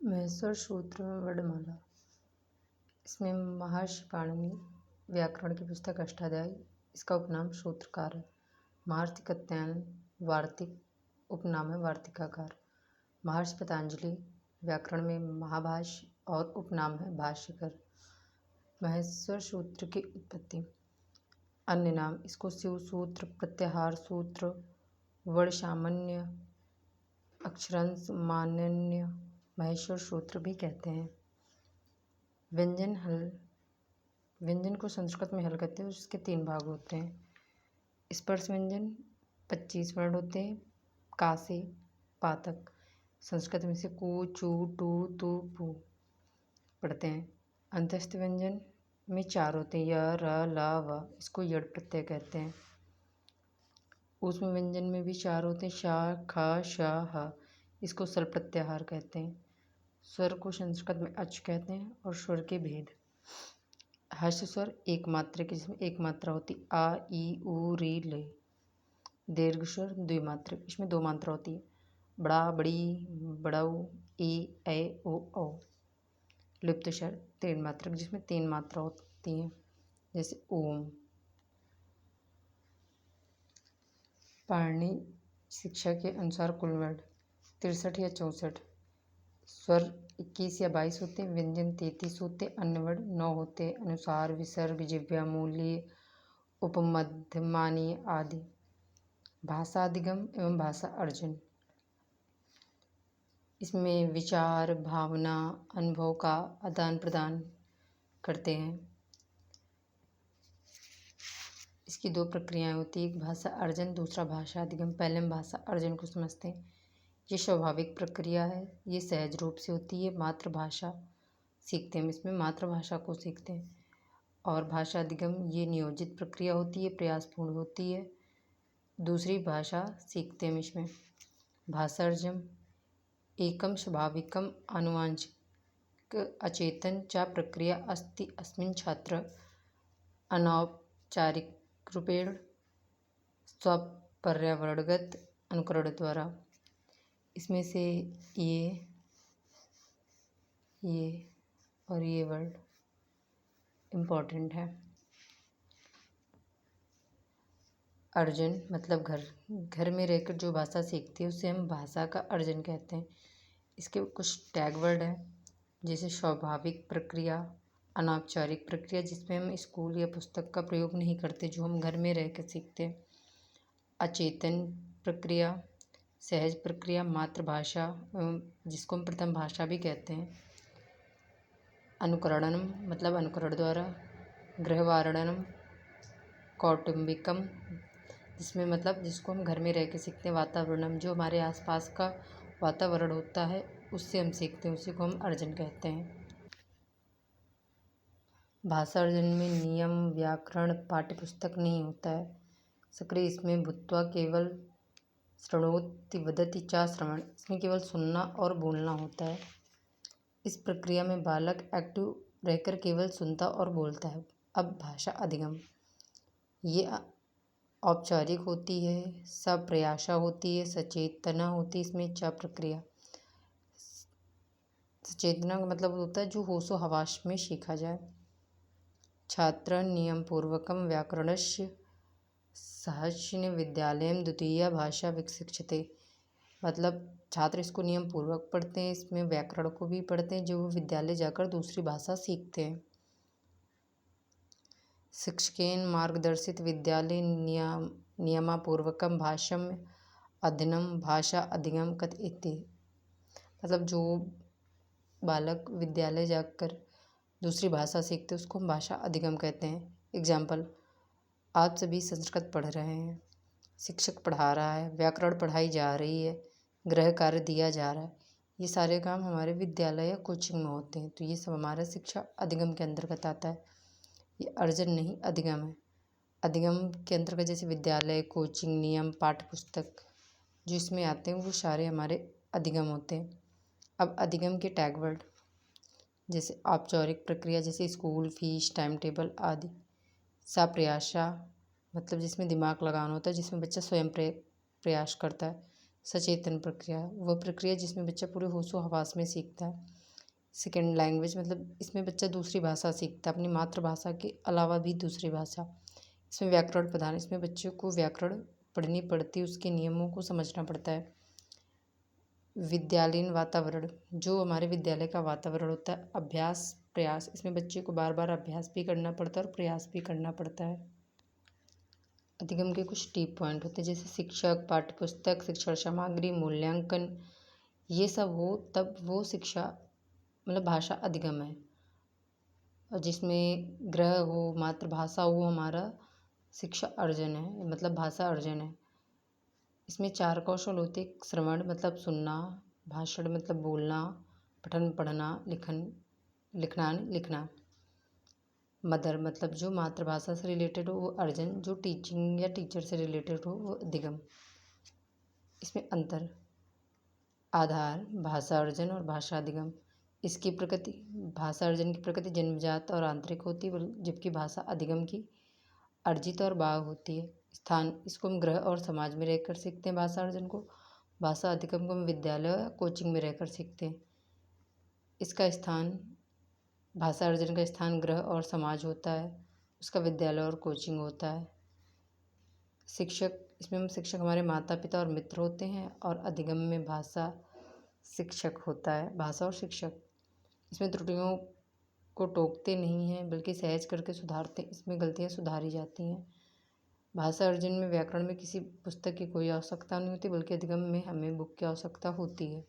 महेश्वर सूत्र वर्णमाला। इसमें महर्षि पाणिनि व्याकरण की पुस्तक अष्टाध्यायी, इसका उपनाम सूत्रकार है। महर्षि कात्यायन वार्तिक उपनाम है वार्तिकाकार। महर्षि पतंजलि व्याकरण में महाभाष्य और उपनाम है भाष्यकर। महेश्वर सूत्र की उत्पत्ति। अन्य नाम इसको शिव सूत्र, प्रत्याहार सूत्र, वर्णसामान्य, अक्षरांश मान्य, महेश्वर सूत्र भी कहते हैं। व्यंजन को संस्कृत में हल कहते हैं। उसके 3 भाग होते हैं। स्पर्श व्यंजन 25 वर्ण होते हैं। का से पा तक। संस्कृत में से कु, चू, टू, तू, पू पढ़ते हैं। अंतस्थ व्यंजन में 4 होते हैं, य, र, ल, व। इसको यड़ प्रत्यय कहते हैं। ऊष्म व्यंजन में भी 4 होते हैं, श, ख, श, ह। इसको स्वर प्रत्याहार कहते हैं। स्वर को संस्कृत में अच कहते हैं और स्वर के भेद। हर्ष स्वर एक मात्रा के, जिसमें एक मात्रा होती आ, ई, उ, री, ले। दीर्घ स्वर द्विमात्रक, इसमें 2 मात्रा होती है, बड़ा, बड़ी, बड़ऊ, ई, ए, ओ, औ। लुप्त स्वर 3 मात्रक, जिसमें 3 मात्रा होती हैं, जैसे ओम। पाणिनि शिक्षा के अनुसार कुल वर्ण 63 या 64, स्वर 21 या 22 होते हैं, व्यंजन 33 होते, अन्य वर्ण 9 होते, अनुसार, विसर्ग, जिह्वा, मूल्य, उपमध्यमानीय आदि। भाषा अधिगम एवं भाषा अर्जन। इसमें विचार, भावना, अनुभव का आदान प्रदान करते हैं। इसकी 2 प्रक्रियाएं होती हैं, एक भाषा अर्जन, दूसरा भाषा अधिगम। पहले हम भाषा अर्जन को समझते हैं। ये स्वाभाविक प्रक्रिया है, ये सहज रूप से होती है। मातृभाषा सीखते हैं, हम इसमें मातृभाषा को सीखते हैं। और भाषा अधिगम ये नियोजित प्रक्रिया होती है, प्रयासपूर्ण होती है, दूसरी भाषा सीखते हैं इसमें। भाषा अर्जन एकम स्वाभाविकम आनुवांशिक अचेतन च प्रक्रिया अस्ति अस्मिन् छात्र अनौपचारिकरूपेण स्वपर्यावरणगत अनुकरण द्वारा। इसमें से ये और ये वर्ड इम्पोर्टेंट है। अर्जन मतलब घर में रहकर जो भाषा सीखते हैं उसे हम भाषा का अर्जन कहते हैं। इसके कुछ टैग वर्ड हैं, जैसे स्वाभाविक प्रक्रिया, अनौपचारिक प्रक्रिया, जिसमें हम स्कूल या पुस्तक का प्रयोग नहीं करते, जो हम घर में रहकर सीखते हैं। अचेतन प्रक्रिया, सहज प्रक्रिया, मातृभाषा जिसको हम प्रथम भाषा भी कहते हैं। अनुकरणम मतलब अनुकरण द्वारा। गृहवारणम कौटुंबिकम, जिसमें मतलब जिसको हम घर में रह के सीखते हैं। वातावरणम जो हमारे आसपास का वातावरण होता है उससे हम सीखते हैं, उसी को हम अर्जन कहते हैं। भाषा अर्जन में नियम, व्याकरण, पाठ्यपुस्तक नहीं होता है। सक्रिय इसमें भूत्वा केवल शृणोति वदति च श्रवण, इसमें केवल सुनना और बोलना होता है। इस प्रक्रिया में बालक एक्टिव रहकर केवल सुनता और बोलता है। अब भाषा अधिगम ये औपचारिक होती है, सप्रयासा होती है, सचेतना होती है। इसमें च प्रक्रिया, सचेतना का मतलब होता है जो होशो हवास में सीखा जाए। छात्र नियम पूर्वकम व्याकरणस्य सहस्यन विद्यालयम द्वितीय भाषा विशिक्षते, मतलब छात्र इसको नियम पूर्वक पढ़ते हैं, इसमें व्याकरण को भी पढ़ते हैं, जो वो विद्यालय जाकर दूसरी भाषा सीखते हैं। शिक्षकेन मार्गदर्शित विद्यालय नियमापूर्वकम भाष्यम अध्ययनम भाषा अधिगम कथयति, मतलब जो बालक विद्यालय जाकर दूसरी भाषा सीखते हैं उसको हम भाषा अधिगम कहते हैं। एग्जाम्पल, आप सभी संस्कृत पढ़ रहे हैं, शिक्षक पढ़ा रहा है, व्याकरण पढ़ाई जा रही है, गृह कार्य दिया जा रहा है, ये सारे काम हमारे विद्यालय या कोचिंग में होते हैं, तो ये सब हमारा शिक्षा अधिगम के अंतर्गत आता है। ये अर्जन नहीं अधिगम है। अधिगम के अंतर्गत जैसे विद्यालय, कोचिंग, नियम, पाठ्यपुस्तक जो इसमें आते हैं वो सारे हमारे अधिगम होते हैं। अब अधिगम के टैग वर्ड, जैसे औपचारिक प्रक्रिया जैसे स्कूल, फीस, टाइम टेबल आदि। सप्रयासा मतलब जिसमें दिमाग लगाना होता है, जिसमें बच्चा स्वयं प्रयास करता है। सचेतन प्रक्रिया, वह प्रक्रिया जिसमें बच्चा पूरे होशो हवास में सीखता है। सेकेंड, लैंग्वेज, मतलब इसमें बच्चा दूसरी भाषा सीखता है, अपनी मातृभाषा के अलावा भी दूसरी भाषा। इसमें व्याकरण प्रधान, इसमें बच्चों को व्याकरण पढ़नी पड़ती है, उसके नियमों को समझना पड़ता है। विद्यालयीन वातावरण, जो हमारे विद्यालय का वातावरण होता है। अभ्यास प्रयास, इसमें बच्चे को बार बार अभ्यास भी करना पड़ता है और प्रयास भी करना पड़ता है। अधिगम के कुछ टी पॉइंट होते हैं, जैसे शिक्षक, पाठ्यपुस्तक, शिक्षण सामग्री, मूल्यांकन, ये सब हो तब वो शिक्षा मतलब भाषा अधिगम है। और जिसमें ग्रह हो, मातृभाषा हो, हमारा शिक्षा अर्जन है, मतलब भाषा अर्जन है। इसमें 4 कौशल होते हैं। श्रवण मतलब सुनना, भाषण मतलब बोलना, पठन पढ़ना, लिखना। मदर मतलब जो मातृभाषा से रिलेटेड हो वो अर्जन, जो टीचिंग या टीचर से रिलेटेड हो वो अधिगम। इसमें अंतर, आधार भाषा अर्जन और भाषा अधिगम। इसकी प्रकृति, भाषा अर्जन की प्रकृति जन्मजात और आंतरिक होती है, जबकि भाषा अधिगम की अर्जित और बाह्य होती है। स्थान, इसको हम गृह और समाज में रहकर सीखते हैं भाषा अर्जन को। भाषा अधिगम को हम विद्यालय या कोचिंग में रहकर सीखते हैं। इसका स्थान, भाषा अर्जन का स्थान गृह और समाज होता है, उसका विद्यालय और कोचिंग होता है। शिक्षक, इसमें हम शिक्षक हमारे माता पिता और मित्र होते हैं, और अधिगम में भाषा शिक्षक होता है, भाषा और शिक्षक। इसमें त्रुटियों को टोकते नहीं हैं बल्कि सहज करके सुधारते, इसमें गलतियाँ सुधारी जाती हैं। भाषा अर्जन में व्याकरण में किसी पुस्तक की कोई आवश्यकता नहीं होती, बल्कि अधिगम में हमें बुक की आवश्यकता होती है।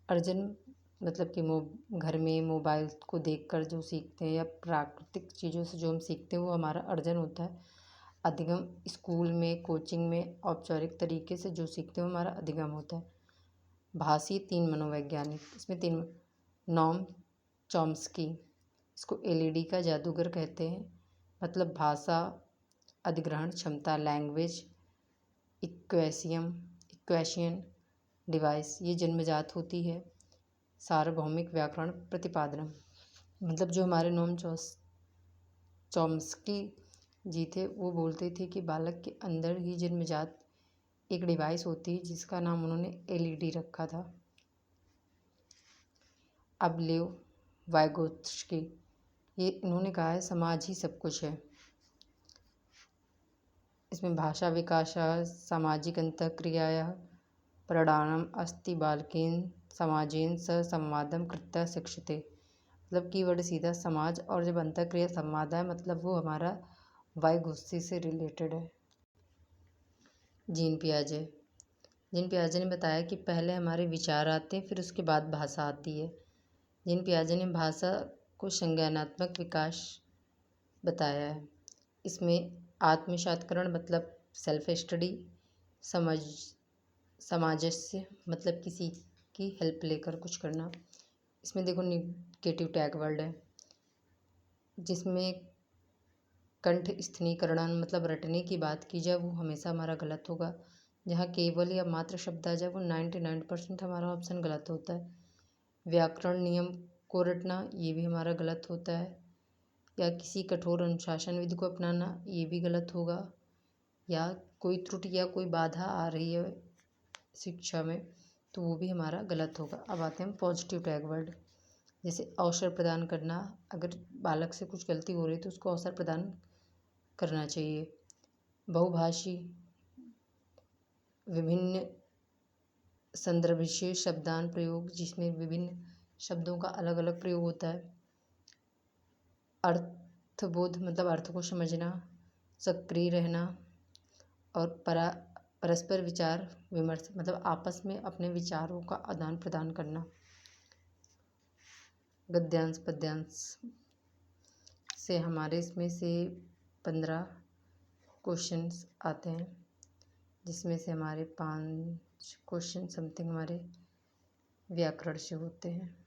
अर्जन मतलब कि घर में मोबाइल को देखकर जो सीखते हैं या प्राकृतिक चीज़ों से जो हम सीखते हैं वो हमारा अर्जन होता है। अधिगम स्कूल में, कोचिंग में औपचारिक तरीके से जो सीखते हैं वो हमारा अधिगम होता है। भाषी 3 मनोवैज्ञानिक, इसमें 3, नॉम चॉम्स्की, इसको एलईडी का जादूगर कहते हैं, मतलब भाषा अधिग्रहण क्षमता, लैंग्वेज इक्वेशन डिवाइस, ये जन्मजात होती है। सार्वभौमिक व्याकरण प्रतिपादन, मतलब जो हमारे नोम चॉम्स्की जी थे वो बोलते थे कि बालक के अंदर ही जन्मजात एक डिवाइस होती है जिसका नाम उन्होंने एलईडी रखा था। अब लेव वाइगोत्स्की, ये इन्होंने कहा है समाज ही सब कुछ है। इसमें भाषा विकास सामाजिक अंतःक्रियायाः प्रधानम अस्ति बालकेन समाजेन स संवादम कृत्वा शिक्षते, मतलब कीवर्ड सीधा समाज, और जब अंतःक्रिया संवाद है मतलब वो हमारा वाइगोत्स्की से रिलेटेड है। जीन पियाजे ने बताया कि पहले हमारे विचार आते हैं, फिर उसके बाद भाषा आती है। जीन पियाजे ने भाषा को संज्ञानात्मक विकास बताया है। इसमें आत्मसात्करण मतलब सेल्फ स्टडी, सामंजस्य मतलब किसी की हेल्प लेकर कुछ करना। इसमें देखो निगेटिव टैग वर्ड है, जिसमें कंठ स्थनीकरण मतलब रटने की बात की जाए वो हमेशा हमारा गलत होगा। जहाँ केवल या मात्र शब्द आ जाए वो 99% हमारा ऑप्शन गलत होता है। व्याकरण नियम को रटना ये भी हमारा गलत होता है, या किसी कठोर अनुशासन विधि को अपनाना ये भी गलत होगा, या कोई त्रुटि या कोई बाधा आ रही है शिक्षा में तो वो भी हमारा गलत होगा। अब आते हैं पॉजिटिव टैग वर्ड, जैसे अवसर प्रदान करना, अगर बालक से कुछ गलती हो रही है तो उसको अवसर प्रदान करना चाहिए। बहुभाषी, विभिन्न संदर्भ विशेष शब्दान प्रयोग, जिसमें विभिन्न शब्दों का अलग अलग प्रयोग होता है। अर्थबोध मतलब अर्थ को समझना, सक्रिय रहना, और परस्पर विचार विमर्श मतलब आपस में अपने विचारों का आदान प्रदान करना। गद्यांश पद्यांश से हमारे इसमें से 15 क्वेश्चंस आते हैं, जिसमें से हमारे 5 क्वेश्चन समथिंग हमारे व्याकरण से होते हैं।